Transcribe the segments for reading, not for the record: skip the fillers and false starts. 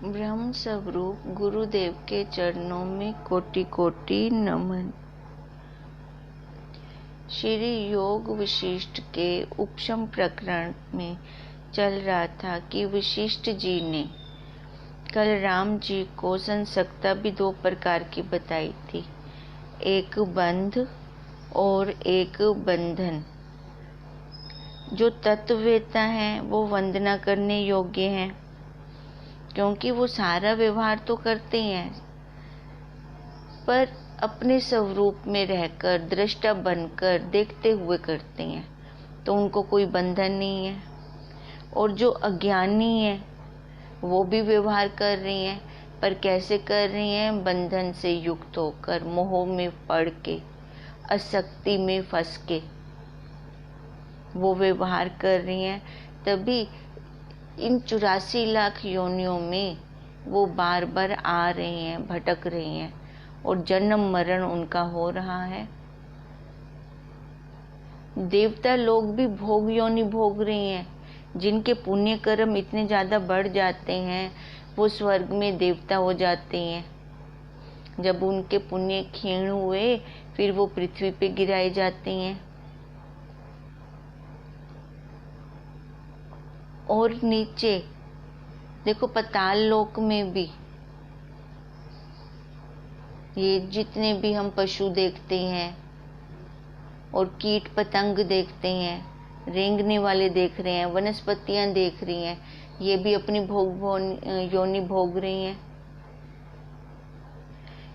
ब्रह्म स्वरूप गुरुदेव के चरणों में कोटि कोटि नमन। श्री योग वशिष्ठ के उपशम प्रकरण में चल रहा था कि वशिष्ठ जी ने कल राम जी को संसक्ता भी दो प्रकार की बताई थी, एक बंध और एक बंधन। जो तत्ववेता हैं वो वंदना करने योग्य हैं, क्योंकि वो सारा व्यवहार तो करते हैं पर अपने स्वरूप में रहकर दृष्टा बनकर देखते हुए करते हैं, तो उनको कोई बंधन नहीं है। और जो अज्ञानी है वो भी व्यवहार कर रही हैं, पर कैसे कर रही हैं? बंधन से युक्त होकर, मोह में पड़ के, आसक्ति में फंस के वो व्यवहार कर रही हैं। तभी इन 84 लाख योनियों में वो बार बार आ रही हैं, भटक रही हैं और जन्म मरण उनका हो रहा है। देवता लोग भी भोग योनि भोग रही हैं। जिनके पुण्य कर्म इतने ज्यादा बढ़ जाते हैं वो स्वर्ग में देवता हो जाते हैं। जब उनके पुण्य क्षीण हुए फिर वो पृथ्वी पे गिराए जाते हैं। और नीचे देखो पाताल लोक में भी ये जितने भी हम पशु देखते हैं और कीट पतंग देखते हैं, रेंगने वाले देख रहे हैं, वनस्पतियां देख रही हैं, ये भी अपनी योनि भोग रही हैं।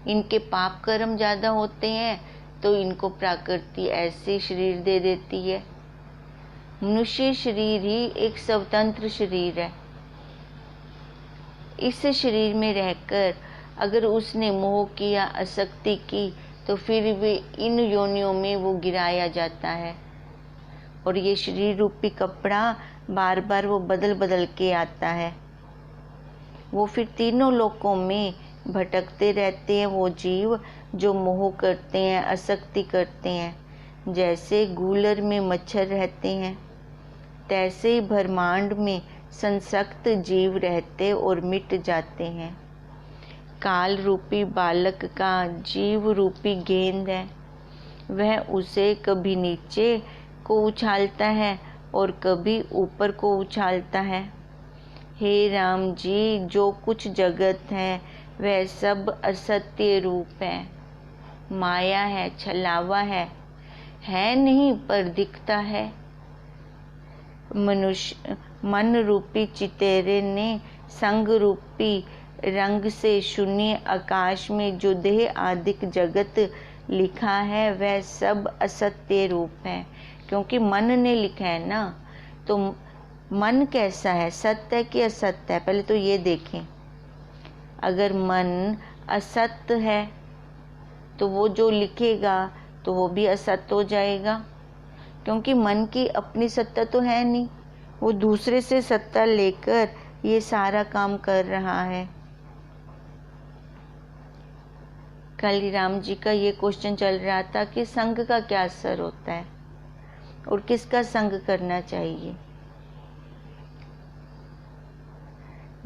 इनके पाप कर्म ज्यादा होते हैं तो इनको प्रकृति ऐसे शरीर दे देती है। मनुष्य शरीर ही एक स्वतंत्र शरीर है। इस शरीर में रहकर अगर उसने मोह किया, आसक्ति की, तो फिर भी इन योनियों में वो गिराया जाता है। और ये शरीर रूपी कपड़ा बार बार वो बदल बदल के आता है। वो फिर तीनों लोकों में भटकते रहते हैं वो जीव जो मोह करते हैं, आसक्ति करते हैं। जैसे गूलर में मच्छर रहते हैं तैसे ही ब्रह्मांड में संसक्त जीव रहते और मिट जाते हैं। काल रूपी बालक का जीव रूपी गेंद है, वह उसे कभी नीचे को उछालता है और कभी ऊपर को उछालता है। हे राम जी, जो कुछ जगत है वह सब असत्य रूप है, माया है, छलावा है नहीं पर दिखता है। मनुष्य मन रूपी चितेरे ने संग रूपी रंग से शून्य आकाश में जो देह आदिक जगत लिखा है वह सब असत्य रूप है। क्योंकि मन ने लिखा है ना, तो मन कैसा है, सत्य है कि असत्य है? पहले तो ये देखें। अगर मन असत्य है तो वो जो लिखेगा तो वो भी असत्य हो जाएगा, क्योंकि मन की अपनी सत्ता तो है नहीं, वो दूसरे से सत्ता लेकर ये सारा काम कर रहा है। कल राम जी का ये क्वेश्चन चल रहा था कि संग का क्या असर होता है और किसका संग करना चाहिए।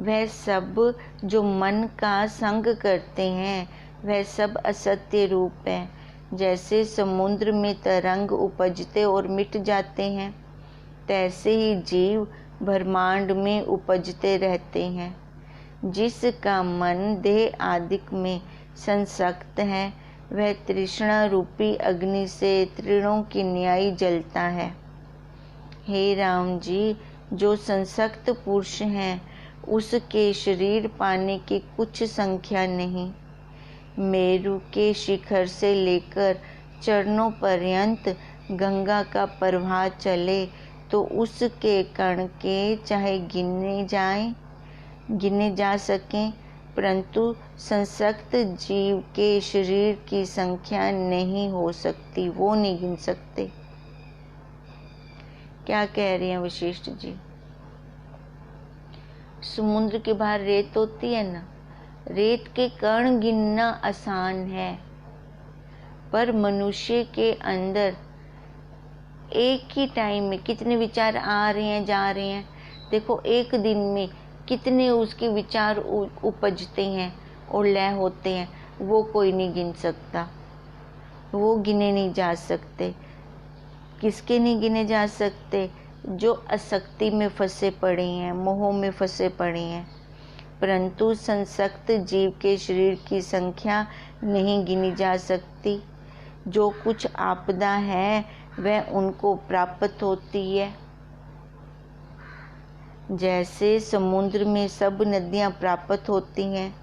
वह सब जो मन का संग करते हैं वह सब असत्य रूप है। जैसे समुद्र में तरंग उपजते और मिट जाते हैं, तैसे ही जीव ब्रह्मांड में उपजते रहते हैं। जिसका मन देह आदिक में संसक्त है वह तृष्णा रूपी अग्नि से तृणों की न्याय जलता है। हे राम जी, जो संसक्त पुरुष हैं उसके शरीर पाने की कुछ संख्या नहीं। मेरु के शिखर से लेकर चरणों पर्यंत गंगा का प्रवाह चले तो उसके कण के चाहे गिने जा सकें, परंतु संसक्त जीव के शरीर की संख्या नहीं हो सकती, वो नहीं गिन सकते। क्या कह रहे हैं वशिष्ठ जी? समुद्र के बाहर रेत होती है ना, रेत के कण गिनना आसान है, पर मनुष्य के अंदर एक ही टाइम में कितने विचार आ रहे हैं, जा रहे हैं। देखो एक दिन में कितने उसके विचार उपजते हैं और लय होते हैं, वो कोई नहीं गिन सकता, वो गिने नहीं जा सकते। किसके नहीं गिने जा सकते? जो आसक्ति में फंसे पड़े हैं, मोह में फंसे पड़े हैं। परंतु संसक्त जीव के शरीर की संख्या नहीं गिनी जा सकती। जो कुछ आपदा है वह उनको प्राप्त होती है। जैसे समुद्र में सब नदियां प्राप्त होती हैं,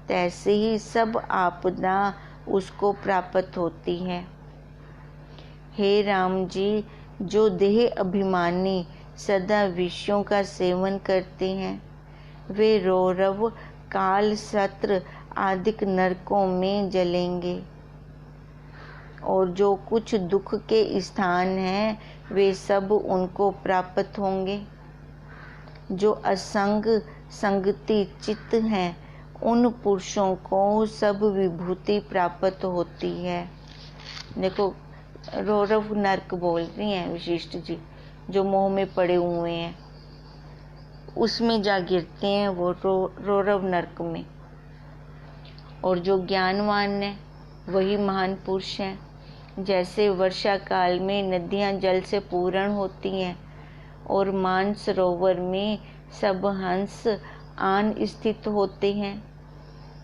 तैसे ही सब आपदा उसको प्राप्त होती है। हे राम जी, जो देह अभिमानी सदा विषयों का सेवन करते हैं, वे रौरव, काल, सत्र आदि नरकों में जलेंगे। और जो कुछ दुख के स्थान हैं, वे सब उनको प्राप्त होंगे। जो असंग संगति चित्त हैं, उन पुरुषों को सब विभूति प्राप्त होती है। देखो, रौरव नरक बोल रही हैं वशिष्ठ जी, जो मोह में पड़े हुए हैं उसमें जा गिरते हैं वो रौरव नरक में। और जो ज्ञानवान है वही महान पुरुष हैं। जैसे वर्षा काल में नदियां जल से पूर्ण होती हैं और मानसरोवर में सब हंस आन स्थित होते हैं,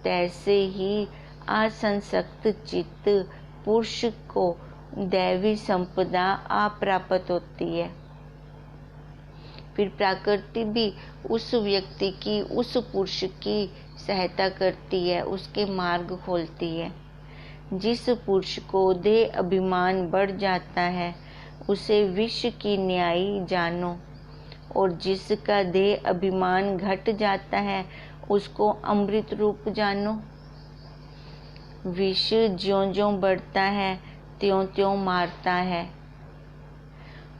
तैसे ही असंसक्त चित्त पुरुष को दैवी संपदा अप्राप्त होती है। फिर प्रकृति भी उस व्यक्ति की, उस पुरुष की सहायता करती है, उसके मार्ग खोलती है। जिस पुरुष को देह अभिमान बढ़ जाता है, उसे विष की न्यायी जानो, और जिसका देह अभिमान घट जाता है, उसको अमृत रूप जानो। विष ज्यों-ज्यों बढ़ता है, त्यों-त्यों मारता है,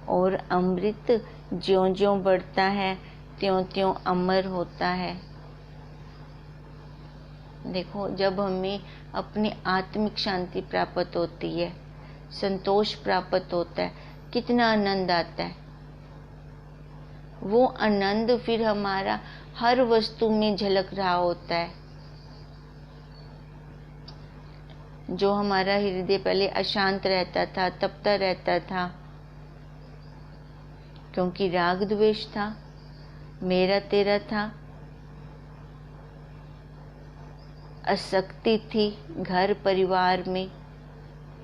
और अमृत ज्यों-ज्यों बढ़ता है, त्यों-त्यों अमर होता है। देखो, जब हमें अपनी आत्मिक शांति प्राप्त होती है, संतोष प्राप्त होता है, कितना आनंद आता है। वो आनंद फिर हमारा हर वस्तु में झलक रहा होता है। जो हमारा हृदय पहले अशांत रहता था, तपता रहता था, क्योंकि राग द्वेष था, मेरा तेरा था, आसक्ति थी, घर परिवार में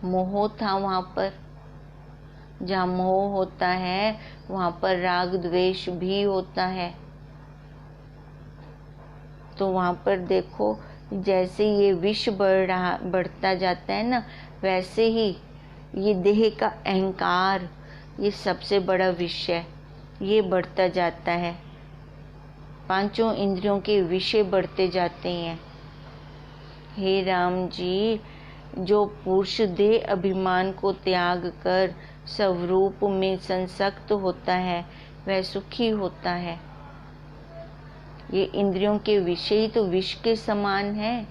मोह था। वहाँ पर जहाँ मोह होता है, वहाँ पर राग द्वेष भी होता है। तो वहाँ पर देखो, जैसे ये विष बढ़ता जाता है ना, वैसे ही ये देह का अहंकार, ये सबसे बड़ा विष है, ये बढ़ता जाता है। पांचों इंद्रियों के विषय बढ़ते जाते हैं। हे राम जी, जो पुरुष देह अभिमान को त्याग कर स्वरूप में संसक्त होता है, वह सुखी होता है। ये इंद्रियों के विषय तो विष के समान है।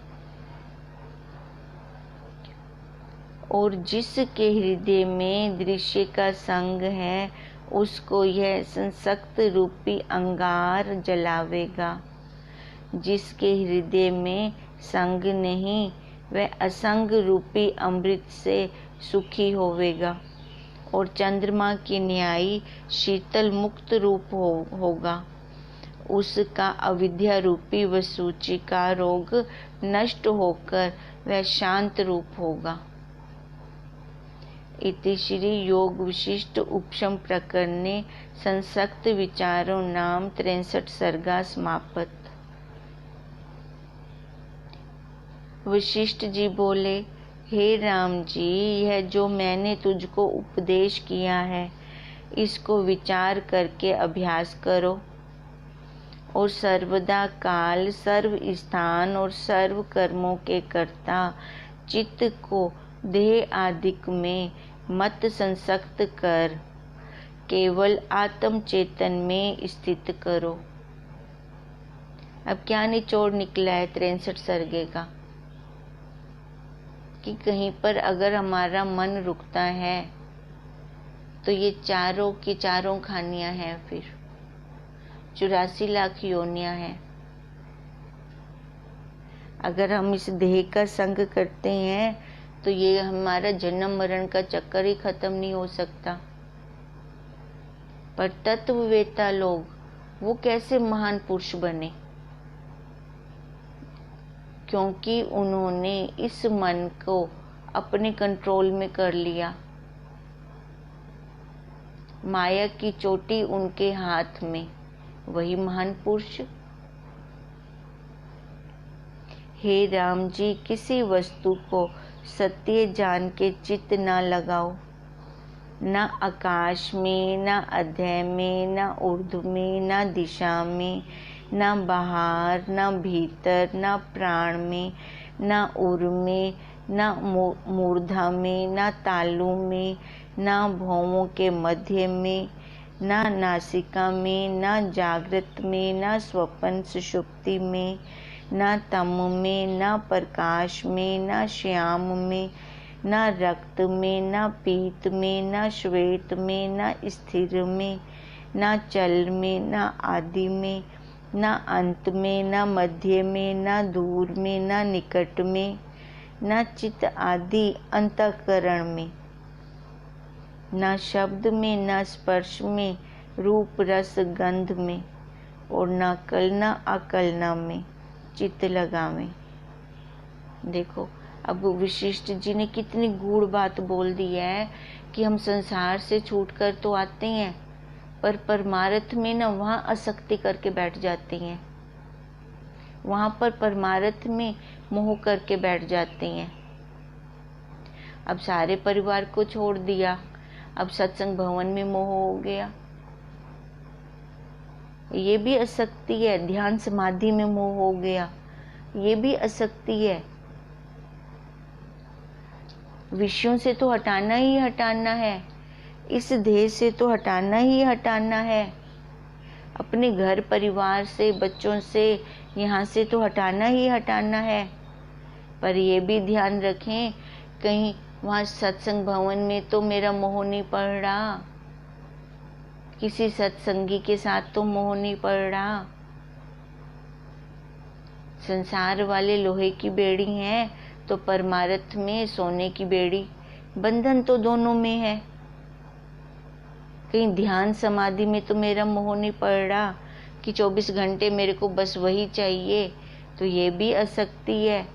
और जिसके हृदय में दृश्य का संग है, उसको यह संसक्त रूपी अंगार जलावेगा। जिसके हृदय में संग नहीं, वह असंग रूपी अमृत से सुखी होवेगा और चंद्रमा की न्यायी शीतल मुक्त रूप होगा। उसका अविद्या रूपी वसूची का रोग नष्ट होकर वह शांत रूप होगा। इति श्री योग विशिष्ट उपशम प्रकरणे संसक्त विचारों नाम 63 सर्गा समाप्त। वशिष्ठ जी बोले, हे राम जी, यह जो मैंने तुझको उपदेश किया है, इसको विचार करके अभ्यास करो और सर्वदा काल, सर्व स्थान और सर्व कर्मों के कर्ता चित्त को देह आदिक में मत संसक्त कर केवल आत्म चेतन में स्थित करो। अब क्या निचोड़ निकला है 63 सर्गे का, कि कहीं पर अगर हमारा मन रुकता है तो ये चारों की चारों खानियां हैं। फिर 84 लाख योनियां हैं। अगर हम इस देह का संग करते हैं तो ये हमारा जन्म मरण का चक्कर ही खत्म नहीं हो सकता। पर तत्ववेता लोग वो कैसे महान पुरुष बने? क्योंकि उन्होंने इस मन को अपने कंट्रोल में कर लिया। माया की चोटी उनके हाथ में, वही महान पुरुष। हे राम जी, किसी वस्तु को सत्य जान के चित्त ना लगाओ, ना आकाश में, ना अध्यय में, ना ऊर्ध्व में, ना दिशा में, ना बाहर, ना भीतर, ना प्राण में, ना उर में, ना मूर्धा में, ना तालु में, ना भौवों के मध्य में, ना नासिका में, ना जागृत में, ना स्वप्न सुषुप्ति में, ना तम में, ना प्रकाश में, ना श्याम में, ना रक्त में, ना पीत में, ना श्वेत में, ना स्थिर में, ना चल में, ना आदि में, ना अंत में, ना मध्य में, ना दूर में, ना निकट में, ना चित्त आदि अंतःकरण में, ना शब्द में, ना स्पर्श में, रूप रस गंध में, और ना कलना अकलना में चित्त लगावे। देखो, अब वशिष्ठ जी ने कितनी गूढ़ बात बोल दी है कि हम संसार से छूटकर तो आते हैं, पर परमार्थ में ना वहाँ आसक्ति करके बैठ जाते हैं, वहाँ पर परमार्थ में मोह करके बैठ जाते हैं। अब सारे परिवार को छोड़ दिया, अब सत्संग भवन में मोह हो गया, ये भी आसक्ति है। ध्यान समाधि में मोह हो गया, ये भी आसक्ति है। विषयों से तो हटाना ही हटाना है, इस देह से तो हटाना ही हटाना है, अपने घर परिवार से, बच्चों से, यहाँ से तो हटाना ही हटाना है। पर ये भी ध्यान रखें, कहीं वहाँ सत्संग भवन में तो मेरा मोह नहीं पड़ रहा, किसी सत्संगी के साथ तो मोह नहीं पड़ रहा। संसार वाले लोहे की बेड़ी हैं तो परमार्थ में सोने की बेड़ी, बंधन तो दोनों में है। कहीं ध्यान समाधि में तो मेरा मोह नहीं पड़ रहा कि 24 घंटे मेरे को बस वही चाहिए, तो ये भी आसक्ति है।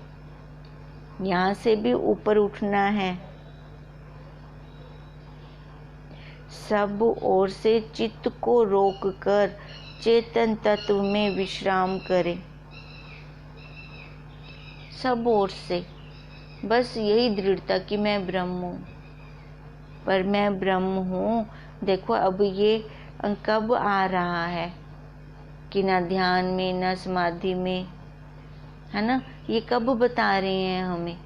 यहाँ से भी ऊपर उठना है। सब ओर से चित्त को रोककर चेतन तत्व में विश्राम करें। सब ओर से बस यही दृढ़ता कि मैं ब्रह्म हूँ, पर मैं ब्रह्म हूँ। देखो, अब ये कब आ रहा है कि ना ध्यान में, ना समाधि में, है ना, ये कब बता रहे हैं हमें?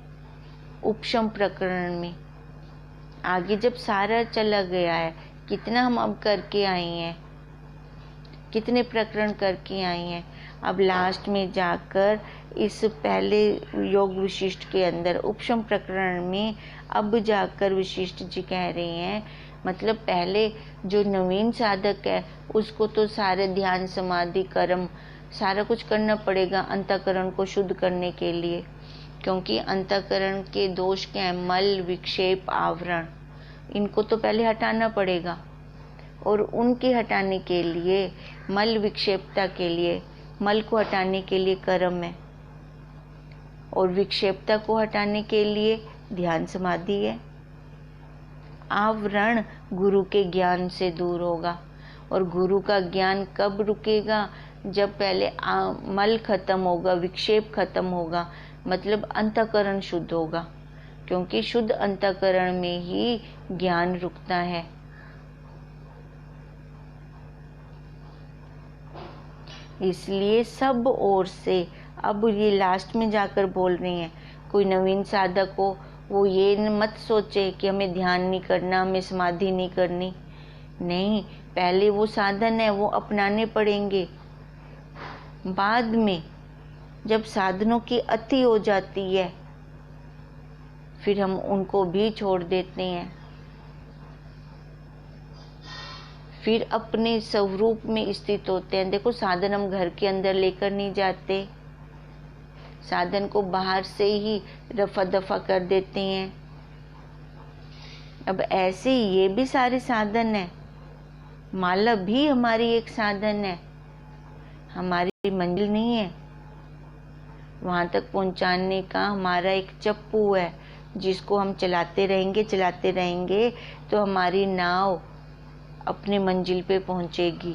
उपशम प्रकरण में। आगे जब सारा चला गया है, कितना हम अब करके आए हैं, कितने प्रकरण करके आए हैं, अब लास्ट में जाकर इस पहले योग विशिष्ट के अंदर उपशम प्रकरण में अब जाकर वशिष्ठ जी कह रहे हैं, मतलब पहले जो नवीन साधक है उसको तो सारे ध्यान समाधि कर्म सारा कुछ करना पड़ेगा अंतःकरण को शुद्ध करने के लिए, क्योंकि अंतःकरण के दोष क्या है? मल, विक्षेप, आवरण, इनको तो पहले हटाना पड़ेगा। और उनके हटाने के लिए, मल विक्षेपता के लिए, मल को हटाने के लिए कर्म है, और विक्षेपता को हटाने के लिए ध्यान समाधि है। आवरण गुरु के ज्ञान से दूर होगा, और गुरु का ज्ञान कब रुकेगा? जब पहले मल खत्म होगा, विक्षेप खत्म होगा, मतलब अंतःकरण शुद्ध होगा, क्योंकि शुद्ध अंतःकरण में ही ज्ञान रुकता है। इसलिए सब ओर से अब ये लास्ट में जाकर बोल रही हैं, कोई नवीन साधक हो वो ये मत सोचे कि हमें ध्यान नहीं करना, हमें समाधि नहीं करनी। नहीं, पहले वो साधन है वो अपनाने पड़ेंगे। बाद में जब साधनों की अति हो जाती है फिर हम उनको भी छोड़ देते हैं, फिर अपने स्वरूप में स्थित होते हैं। देखो, साधन हम घर के अंदर लेकर नहीं जाते, साधन को बाहर से ही रफा दफा कर देते हैं। अब ऐसे ये भी सारे साधन है। माला भी हमारी एक साधन है, हमारी मंजिल नहीं है। वहां तक पहुंचाने का हमारा एक चप्पू है, जिसको हम चलाते रहेंगे तो हमारी नाव अपनी मंजिल पे पहुंचेगी।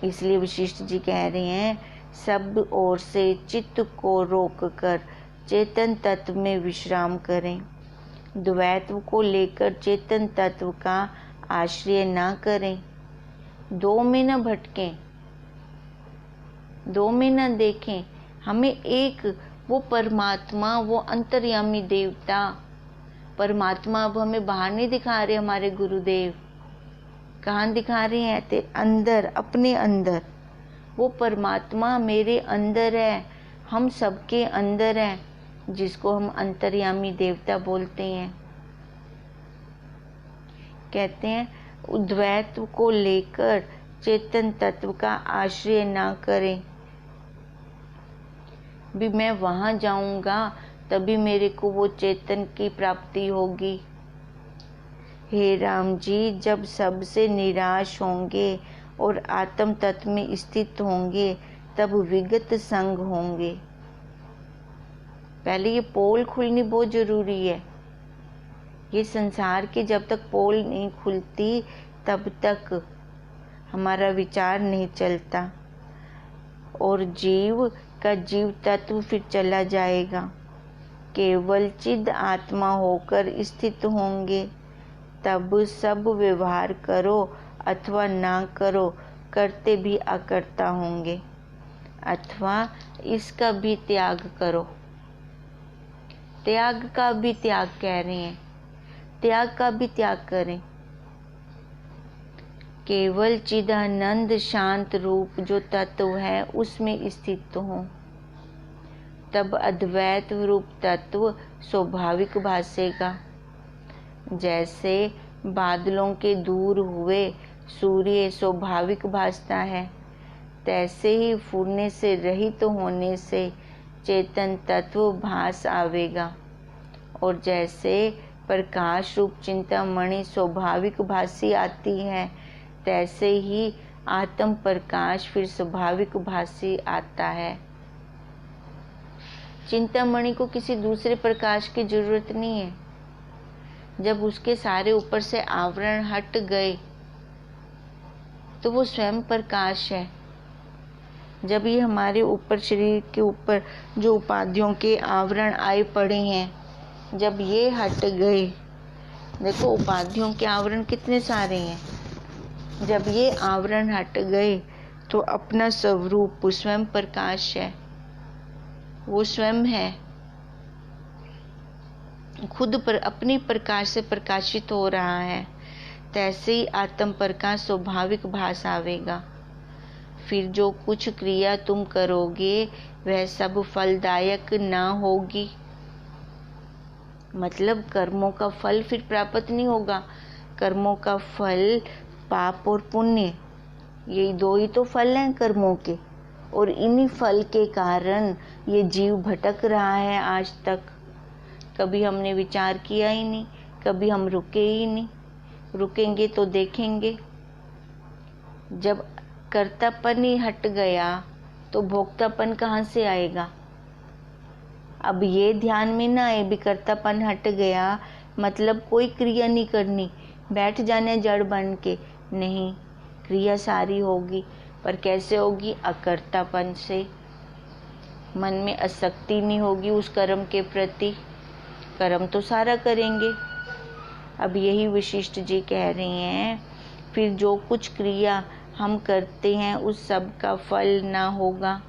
इसलिए वशिष्ठ जी कह रहे हैं, सब ओर से चित्त को रोककर चेतन तत्व में विश्राम करें। द्वैत्व को लेकर चेतन तत्व का आश्रय ना करें। दो में न भटकें, दो में न देखें। हमें एक वो परमात्मा, वो अंतर्यामी देवता परमात्मा अब हमें बाहर नहीं दिखा रहे। हमारे गुरुदेव कहाँ दिखा रहे हैं? ते अंदर, अपने अंदर। वो परमात्मा मेरे अंदर है, हम सबके अंदर है, जिसको हम अंतर्यामी देवता बोलते हैं। कहते हैं द्वैत्व को लेकर चेतन तत्व का आश्रय ना करें। भी मैं वहां जाऊंगा तभी मेरे को वो चेतन की प्राप्ति होगी। हे राम जी, जब सबसे निराश होंगे और आत्म तत्व में स्थित होंगे तब विगत संग होंगे। पहले ये पोल खुलनी बहुत जरूरी है। ये संसार के जब तक पोल नहीं खुलती तब तक हमारा विचार नहीं चलता और जीव का जीव तत्व फिर चला जाएगा। केवल चिद आत्मा होकर स्थित होंगे तब सब व्यवहार करो अथवा ना करो, करते भी अकर्ता होंगे, अथवा इसका भी त्याग करो। त्याग का भी त्याग कह रहे हैं, त्याग का भी त्याग करें। केवल चिदानंद शांत रूप जो तत्व है उसमें स्थित हो, तब अद्वैत रूप तत्व स्वाभाविक भासेगा। जैसे बादलों के दूर हुए सूर्य स्वाभाविक भासता है, तैसे ही फूरने से रहित होने से चेतन तत्व भास आवेगा। और जैसे प्रकाश रूप चिंतामणि स्वाभाविक भासी आती है, तैसे ही आत्म प्रकाश फिर स्वाभाविक भासी आता है। चिंतामणि को किसी दूसरे प्रकाश की जरूरत नहीं है। जब उसके सारे ऊपर से आवरण हट गए तो वो स्वयं प्रकाश है। जब ये हमारे ऊपर, शरीर के ऊपर जो उपाधियों के आवरण आए पड़े हैं, जब ये हट गए, देखो उपाधियों के आवरण कितने सारे हैं, जब ये आवरण हट गए तो अपना स्वरूप स्वयं प्रकाश है, वो स्वयं है, खुद पर अपनी प्रकाश से प्रकाशित हो रहा है। तैसे ही आत्म प्रकाश स्वाभाविक भास आवेगा। फिर जो कुछ क्रिया तुम करोगे वह सब फलदायक ना होगी। मतलब कर्मों का फल फिर प्राप्त नहीं होगा। कर्मों का फल पाप और पुण्य, यही दो ही तो फल हैं कर्मों के, और इन्हीं फल के कारण ये जीव भटक रहा है आज तक। कभी हमने विचार किया ही नहीं, कभी हम रुके ही नहीं। रुकेंगे तो देखेंगे। जब कर्तापन ही हट गया तो भोक्तापन कहाँ से आएगा? अब ये ध्यान में ना आए भी कर्तापन हट गया मतलब कोई क्रिया नहीं करनी, बैठ जाने जड़ बन के, नहीं, क्रिया सारी होगी। पर कैसे होगी? अकर्तापन से। मन में आसक्ति नहीं होगी उस कर्म के प्रति, कर्म तो सारा करेंगे। अब यही वशिष्ठ जी कह रहे हैं, फिर जो कुछ क्रिया हम करते हैं उस सब का फल ना होगा।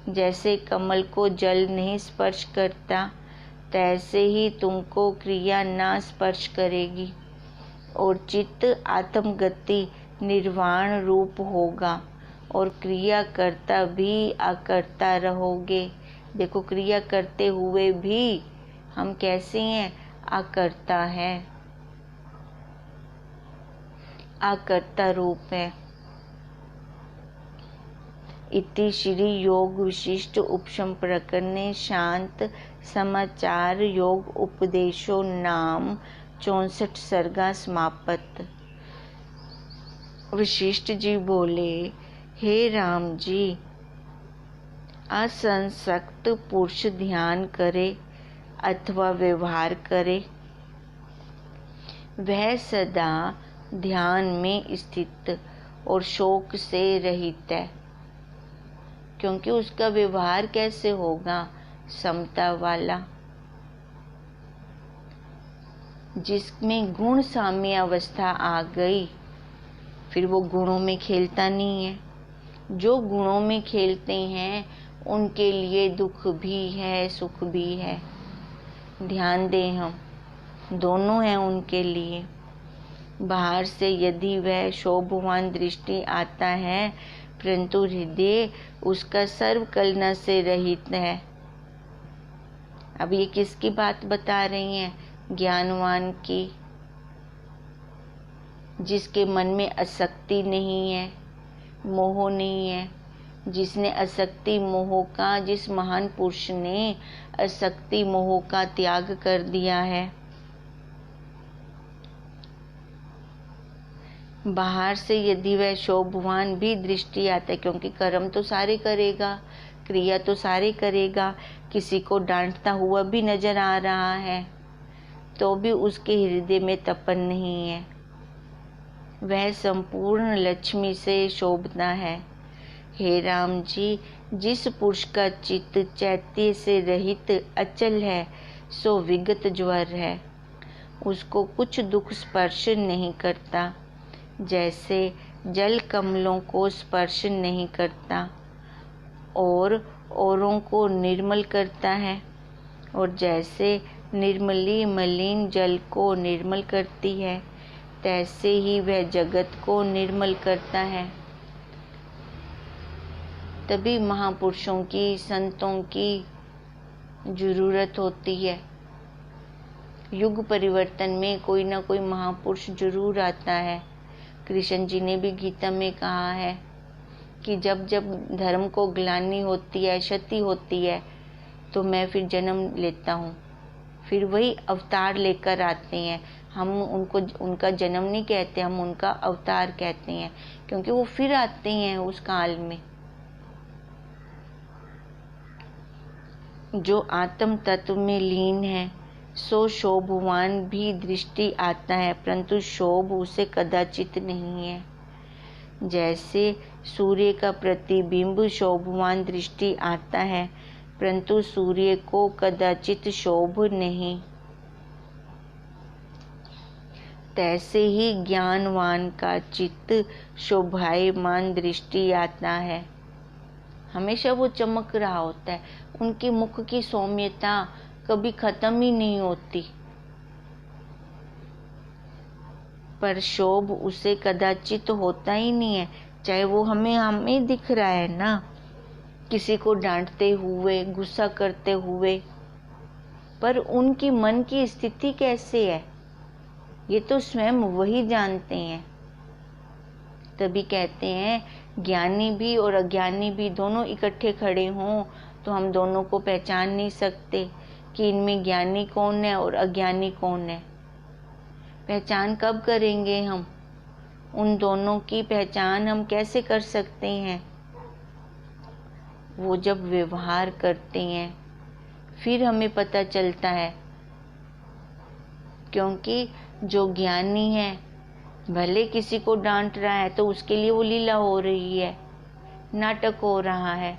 जैसे कमल को जल नहीं स्पर्श करता, तैसे ही तुमको क्रिया ना स्पर्श करेगी और चित्त आत्मगति निर्वाण रूप होगा और क्रिया करता भी अकर्ता रहोगे। देखो, क्रिया करते हुए भी हम कैसे हैं? अकर्ता है। आकर्ता रूप है। इति श्री योग विशिष्ट उपशम प्रकरणे शांत समाचार योग उपदेशो नाम 64 सर्गा समापत। वशिष्ठ जी बोले, हे राम जी, असंसक्त पुरुष ध्यान करे अथवा व्यवहार करे, वह सदा ध्यान में स्थित और शोक से रहित है, क्योंकि उसका व्यवहार कैसे होगा? समता वाला, जिसमें गुण साम्य अवस्था आ गई, फिर वो गुणों में खेलता नहीं है। जो गुणों में खेलते हैं उनके लिए दुख भी है, सुख भी है। ध्यान दें, हम दोनों हैं उनके लिए। बाहर से यदि वह शोभवान दृष्टि आता है, परंतु हृदय उसका सर्व कलना से रहित है। अब ये किसकी बात बता रही हैं? ज्ञानवान की, जिसके मन में आसक्ति नहीं है, मोह नहीं है। जिसने आसक्ति मोह का, जिस महान पुरुष ने आसक्ति मोह का त्याग कर दिया है। बाहर से यदि वह शोभवान भी दृष्टि आता है, क्योंकि कर्म तो सारे करेगा, क्रिया तो सारे करेगा, किसी को डांटता हुआ भी नजर आ रहा है, तो भी उसके हृदय में तपन नहीं है। वह संपूर्ण लक्ष्मी से शोभता है। हे राम जी, जिस पुरुष का चित्त चैत्य से रहित अचल है, सो विगत ज्वर है। उसको कुछ दुख स्पर्श नहीं करता, जैसे जल कमलों को स्पर्श नहीं करता और औरों को निर्मल करता है, और जैसे निर्मली मलिन जल को निर्मल करती है, तैसे ही वह जगत को निर्मल करता है। तभी महापुरुषों की, संतों की जरूरत होती है। युग परिवर्तन में कोई ना कोई महापुरुष जरूर आता है। कृष्ण जी ने भी गीता में कहा है कि जब जब धर्म को ग्लानि होती है, क्षति होती है, तो मैं फिर जन्म लेता हूँ। फिर वही अवतार लेकर आते हैं। हम उनको उनका जन्म नहीं कहते, हम उनका अवतार कहते हैं, क्योंकि वो फिर आते हैं उस काल में। जो आत्म तत्व में लीन है, सो शोभवान भी दृष्टि आता है, परंतु शोभ उसे कदाचित नहीं है। जैसे सूर्य का प्रतिबिंब शोभवान दृष्टि आता है, परंतु सूर्य को कदाचित शोभ नहीं, तैसे ही ज्ञानवान का चित्त शोभायमान दृष्टि आता है। हमेशा वो चमक रहा होता है, उनकी मुख की सौम्यता कभी खत्म ही नहीं होती, पर शोभ उसे कदाचित होता ही नहीं है। चाहे वो हमें दिख रहा है ना, किसी को डांटते हुए, गुस्सा करते हुए, पर उनकी मन की स्थिति कैसे है, ये तो स्वयं वही जानते हैं। तभी कहते हैं, ज्ञानी भी और अज्ञानी भी दोनों इकट्ठे खड़े हों तो हम दोनों को पहचान नहीं सकते कि इनमें ज्ञानी कौन है और अज्ञानी कौन है। पहचान कब करेंगे हम? उन दोनों की पहचान हम कैसे कर सकते हैं? वो जब व्यवहार करते हैं फिर हमें पता चलता है, क्योंकि जो ज्ञानी है, भले किसी को डांट रहा है तो उसके लिए वो लीला हो रही है, नाटक हो रहा है।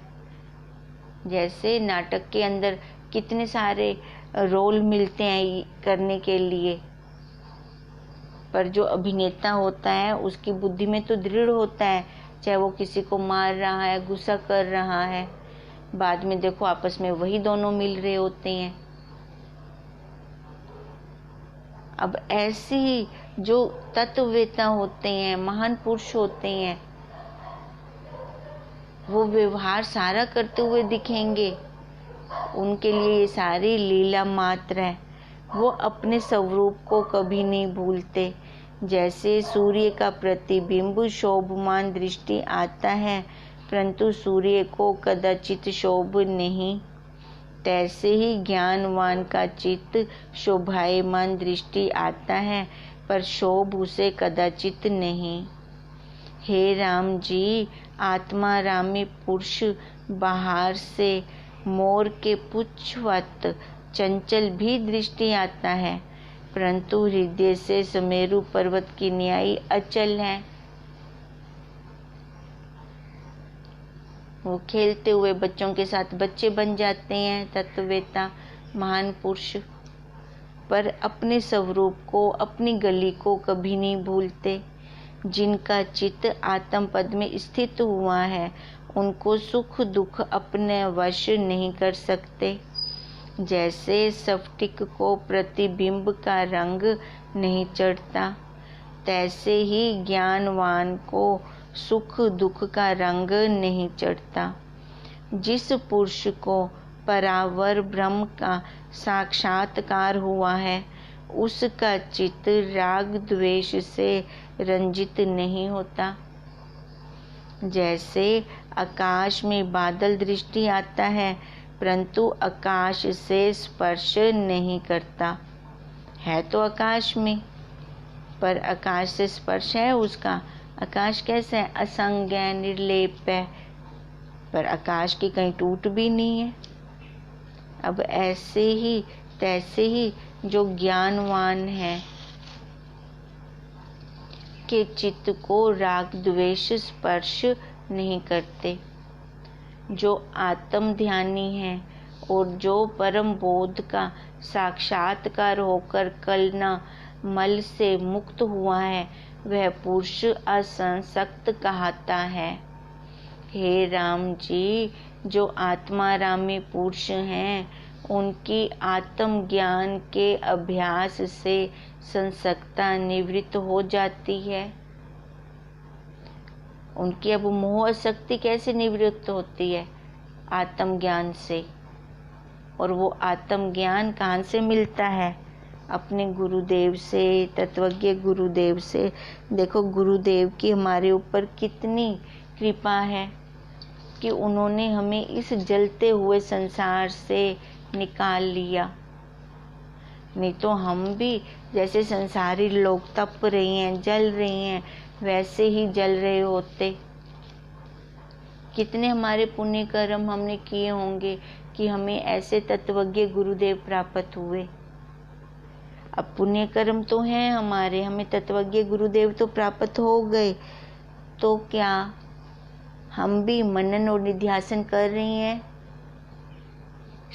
जैसे नाटक के अंदर कितने सारे रोल मिलते हैं करने के लिए, पर जो अभिनेता होता है उसकी बुद्धि में तो दृढ़ होता है, चाहे वो किसी को मार रहा है, गुस्सा कर रहा है, बाद में देखो आपस में वही दोनों मिल रहे होते हैं। अब ऐसी जो तत्ववेता होते हैं, महान पुरुष होते हैं, वो व्यवहार सारा करते हुए दिखेंगे। उनके लिए ये सारी लीला मात्र है। वो अपने स्वरूप को कभी नहीं भूलते। जैसे सूर्य का प्रतिबिंब शोभमान दृष्टि आता है, परंतु सूर्य को कदाचित शोभ नहीं, तैसे ही ज्ञानवान का चित्त शोभायमान दृष्टि आता है, पर शोभ उसे कदाचित नहीं। हे राम जी, आत्मारामी पुरुष बाहर से मोर के पुच्छवत चंचल भी दृष्टि आता है, परंतु हृदय से सुमेरु पर्वत की न्याय अचल है। वो खेलते हुए बच्चों के साथ बच्चे बन जाते हैं तत्ववेता महान पुरुष, पर अपने स्वरूप को, अपनी गली को कभी नहीं भूलते। जिनका चित्त आत्म पद में स्थित हुआ है, उनको सुख दुख अपने वश नहीं कर सकते। जैसे स्फटिक को प्रतिबिंब का रंग नहीं चढ़ता, तैसे ही ज्ञानवान को सुख दुख का रंग नहीं चढ़ता। जिस पुरुष को परावर ब्रह्म का साक्षात्कार हुआ है, उसका चित्त राग द्वेष से रंजित नहीं होता। जैसे आकाश में बादल दृष्टि आता है, परंतु आकाश से स्पर्श नहीं करता। है तो आकाश में, पर आकाश से स्पर्श है उसका। आकाश कैसा है? असंग है, निर्लेप है, पर आकाश की कहीं टूट भी नहीं है। अब ऐसे ही तैसे ही जो ज्ञानवान है के चित्त को राग द्वेष स्पर्श नहीं करते। जो आत्म ध्यानी है और जो परम बोध का साक्षात्कार होकर कलना मल से मुक्त हुआ है, वह पुरुष असंसक्त कहता है। हे राम जी, जो आत्मारामी पुरुष हैं, उनकी आत्म ज्ञान के अभ्यास से संसक्ता निवृत्त हो जाती है। उनकी अब मोह शक्ति कैसे निवृत्त होती है? आत्म ज्ञान से। और वो आत्म ज्ञान कहाँ से मिलता है? अपने गुरुदेव से, तत्वज्ञ गुरुदेव से। देखो गुरुदेव की हमारे ऊपर कितनी कृपा है कि उन्होंने हमें इस जलते हुए संसार से निकाल लिया। नहीं तो हम भी जैसे संसारी लोग तप रही हैं, जल रही हैं, वैसे ही जल रहे होते। कितने हमारे पुण्य कर्म हमने किए होंगे कि हमें ऐसे तत्वज्ञ गुरुदेव प्राप्त हुए। अब पुण्य कर्म तो हैं हमारे, हमें तत्वज्ञ गुरुदेव तो प्राप्त हो गए, तो क्या हम भी मनन और निध्यासन कर रही हैं?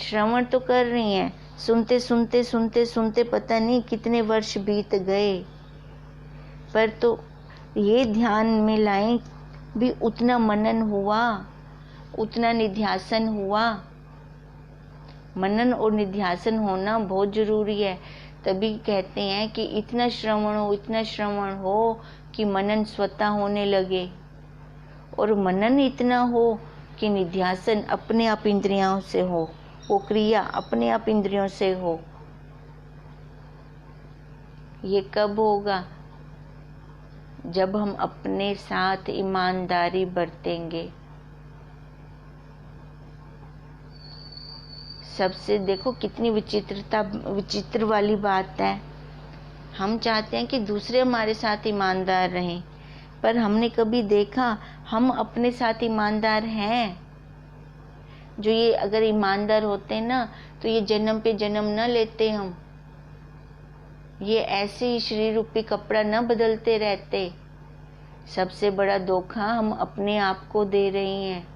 श्रवण तो कर रही हैं, सुनते सुनते सुनते सुनते पता नहीं कितने वर्ष बीत गए, पर तो ये ध्यान में लाएं भी उतना मनन हुआ, उतना निध्यासन हुआ। मनन और निध्यासन होना बहुत जरूरी है। तभी कहते हैं कि इतना श्रवण हो कि मनन स्वतः होने लगे, और मनन इतना हो कि निध्यासन अपने आप इंद्रियों से हो, वो क्रिया अपने आप इंद्रियों से हो। ये कब होगा? जब हम अपने साथ ईमानदारी बरतेंगे। सबसे देखो कितनी विचित्र वाली बात है। हम चाहते हैं कि दूसरे हमारे साथ ईमानदार रहें, पर हमने कभी देखा हम अपने साथ ईमानदार हैं? जो ये अगर ईमानदार होते ना, तो ये जन्म पे जन्म न लेते हम, ये ऐसे ही शरीर रूपी कपड़ा न बदलते रहते। सबसे बड़ा धोखा हम अपने आप को दे रही हैं,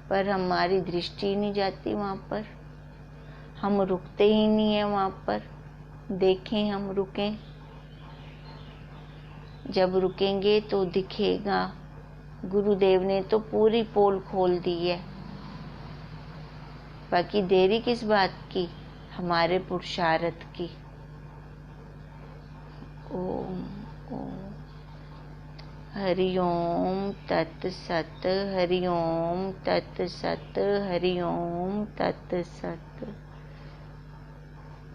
पर हमारी दृष्टि नहीं जाती वहाँ पर, हम रुकते ही नहीं है वहाँ पर। देखें, हम रुकें, जब रुकेंगे तो दिखेगा। गुरुदेव ने तो पूरी पोल खोल दी है, बाकी देरी किस बात की? हमारे पुरुषार्थ की। ओम ओम हरि ओम तत्सत, हरि ओम तत्सत, हरि ओम तत्सत।